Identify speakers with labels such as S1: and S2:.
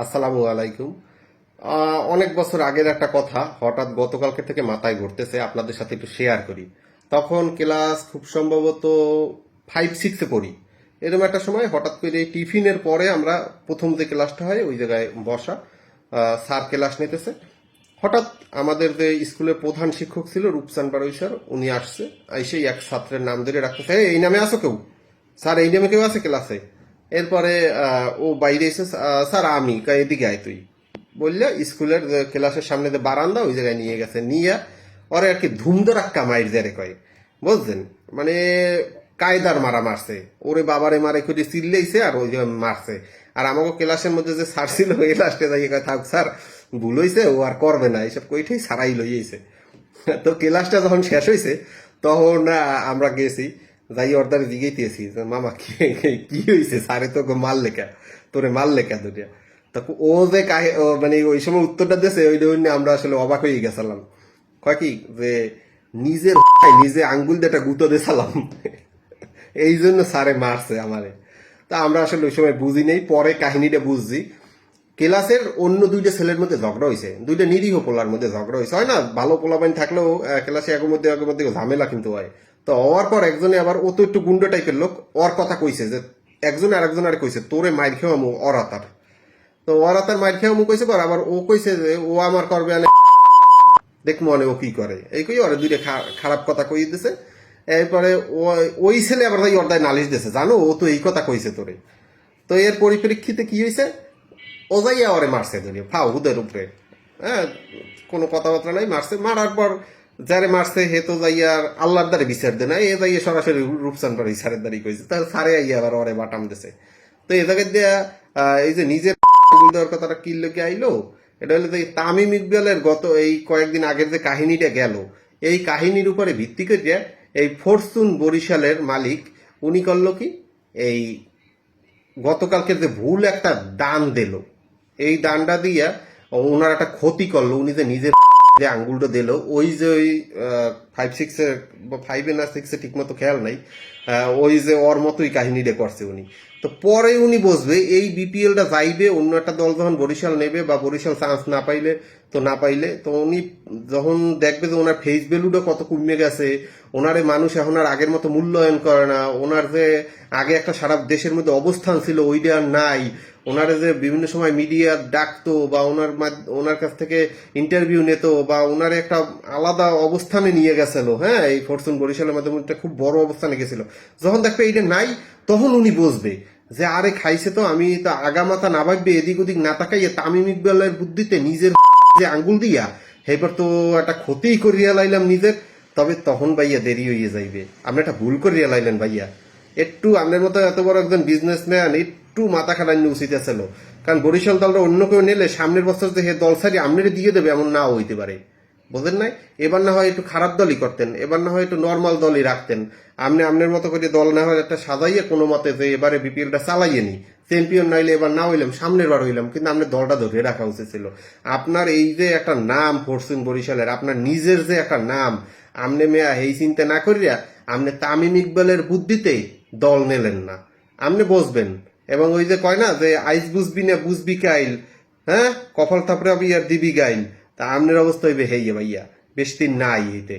S1: আসসালামু আলাইকুম। অনেক বছর আগের একটা কথা হঠাৎ গতকালকে থেকে মাথায় ঘুরতেছে, আপনাদের সাথে একটু শেয়ার করি। তখন ক্লাস খুব সম্ভবত 5-6-এ পড়ি। এরকম একটা সময় হঠাৎ করে টিফিনের পরে আমরা প্রথম যে ক্লাসটা হয় ওই জায়গায় বসা, স্যার ক্লাস নিতেছে। হঠাৎ আমাদের যে স্কুলের প্রধান শিক্ষক ছিল রূপচান বাড়ই স্যার, উনি আসছে। এসেই এক ছাত্রের নাম ধরে রাখতেছে, এই নামে আসো কেউ? স্যার এই নামে কেউ আছে ক্লাসে? এরপরে ও বাইরে এসে, স্যার আমি এদিকে আয় তুই বললে স্কুলের ক্লাসের সামনে যে বারান্দা ওই জায়গায় নিয়ে গেছে, নিয়ে ওরে আর কি ধুমধরাক্কা মাইর যারে কয়, বুঝছেন? মানে কায়দার মারা মারছে, ওরে বাবারে মারে খুঁজে চিল্লেইছে আর ওই যে মারছে। আর আমাকে ক্লাসের মধ্যে যে স্যার ছিল ওই লাস্টে যাই কয়, থাক স্যার ভুল হয়েছে, ও আর করবে না এইসব কইঠেই সারাই লইয়েছে। তো ক্লাসটা যখন শেষ হয়েছে তখন আমরা গেছি, যাই অর্ধারে জিগেইতেছি মামা কি হয়েছে, স্যারে তো মাল লেখা, তোরে মাল লেখা দুটিয়া। তা ও যে মানে ওই সময় উত্তরটা দিয়েছে ওই জন্য আমরা আসলে অবাক হয়ে গেছিলাম। কয় কি যে নিজের নিজে আঙ্গুল দিয়ে একটা গুঁতো দিয়েছিলাম, এই জন্য স্যারে মারছে আমারে। তা আমরা আসলে ওই সময় বুঝি নেই, পরে কাহিনীটা বুঝছি। ক্লাসের অন্য দুইটা ছেলের মধ্যে ঝগড়া হয়েছে, দুইটা নিরীহ পোলার মধ্যে ঝগড়া হয়েছে, হয় না ভালো পোলাপাইন থাকলেও ক্লাসে একের মধ্যে ঝামেলা কিন্তু হয়। তো হওয়ার পর একজনে আবার ও তো একটু গুন্ডা টাইপের লোক, ওর কথা কইছে যে একজনে আরেকজন আর কইছে তোরে মাইর খেয়ে আমু অরাতার। তো অরাতার মাইর খেয়ে আমু কইছে পর আবার ও কইছে যে ও আমার করবে আনে, দেখ মনে ও কি করে, এই কই ওরা দুইটা খারাপ কথা কই দিতেছে। এরপরে ওই ছেলে আবার তাই অর্দায় নালিশ দিয়েছে, জানো ও তো এই কথা কইছে তোরে। তো এর পরিপ্রেক্ষিতে কি হয়েছে, ও যাইয়া ওরে মারছে ধরিয়ে ফাউ হুদের উপরে। হ্যাঁ, কোনো কথাবার্তা নাই, মারছে। মারার পর যারে মারছে হে তো যাইয়া আল্লাহর দ্বারে বিচার দেয় না, এ যাইয়া সরাসরি রূপসান পাড়ি স্যারের দ্বারি কইছে, তার স্যারে আইয়া আবার ওরে বাটাম দিছে। তো এ জায়গায় দিয়া এই যে নিজের দেওয়ার কথাটা কি লোকে আইলো, এটা হলো যে তামিম ইকবালের গত এই কয়েকদিন আগের যে কাহিনীটা গেল, এই কাহিনীর উপরে ভিত্তি করে এই ফরচুন বরিশালের মালিক উনি করলো কি, এই গতকালকে যে ভুল একটা দান দিল, এই দানটা দিয়া ওনার একটা ক্ষতি করলো। উনি যে নিজের যে আঙ্গুলটা দিল, ওই যে ওই 5-6-এ বা 5-এ না 6-এ ঠিক মতো খেয়াল নাই, ওই যে ওর মতোই কাহিনীটা করছে উনি। তো পরে উনি বসবে এই বিপিএলটা যাইবে অন্য একটা দল যখন বরিশাল নেবে, বা বরিশাল চান্স না পাইলে তো উনি যখন দেখবে যে ওনার ফেস ভ্যালুটা কত কমে গেছে, ওনারে মানুষ এখন আর আগের মতো মূল্যায়ন করে না, ওনার যে আগে একটা সারা দেশের মধ্যে অবস্থান ছিল ওইটা আর নাই, ওনারে যে বিভিন্ন সময় মিডিয়া ডাকতো বা ওনার কাছ থেকে ইন্টারভিউ নিত বা ওনার একটা আলাদা অবস্থানে নিয়ে গেছিল, হ্যাঁ এই ফরচুন বরিশালের মাধ্যমে একটা খুব বড় অবস্থানে গেছিল, যখন দেখবে এইটা নাই তখন উনি বুঝবে যে আরে খাইছে তো, আমি তো আগামাথা না ভাববে এদিক ওদিক না তাকাইয়ে তামিম ইকবালের বুদ্ধিতে নিজের যে আঙ্গুল দিয়া এবার তো একটা ক্ষতি করিয়া লাইলাম নিজের। তবে তখন ভাইয়া দেরি হইয়া যাইবে, আপনি একটা ভুল করিয়া লাইলেন ভাইয়া। একটু আপনার মতো এত বড় একজন বিজনেসম্যান একটু মাথা খাটানো উচিত ছিল, কারণ বরিশাল দলটা অন্য কেউ নিলে সামনের বছর যে হে দল সারি আপনারে দিয়ে দেবে এমন নাও হইতে পারে, বোঝেন নাই? এবার না হয় একটু খারাপ দলই করতেন, এবার না হয় একটু নর্মাল দলই রাখতেন। আপনি আপনার মতো করে দল না হয় একটা সাজাইয়ে কোনো মতে যে এবারে বিপিএলটা চালাইয়ে নি, চ্যাম্পিয়ন নাইলে এবার না হইলাম সামনের বার হইলাম, কিন্তু আপনার দলটা ধরে রাখা উচিত ছিল। আপনার এই যে একটা নাম ফরচুন বরিশালের, আপনার নিজের যে একটা নাম, আমনে মেয়া এই চিন্তা না করিয়া আপনি তামিম ইকবালের বুদ্ধিতে দল নিলেন না, আপনি বসবেন। এবং ওই যে কয় না যে আইস বুঝবি না বুঝবি কাইল, হ্যাঁ কপাল থাপড়াবি আর দিবি গাইল, তা আমনের অবস্থা হইবে হেইয়া ভাইয়া, বেশ দিন নাই হইতে।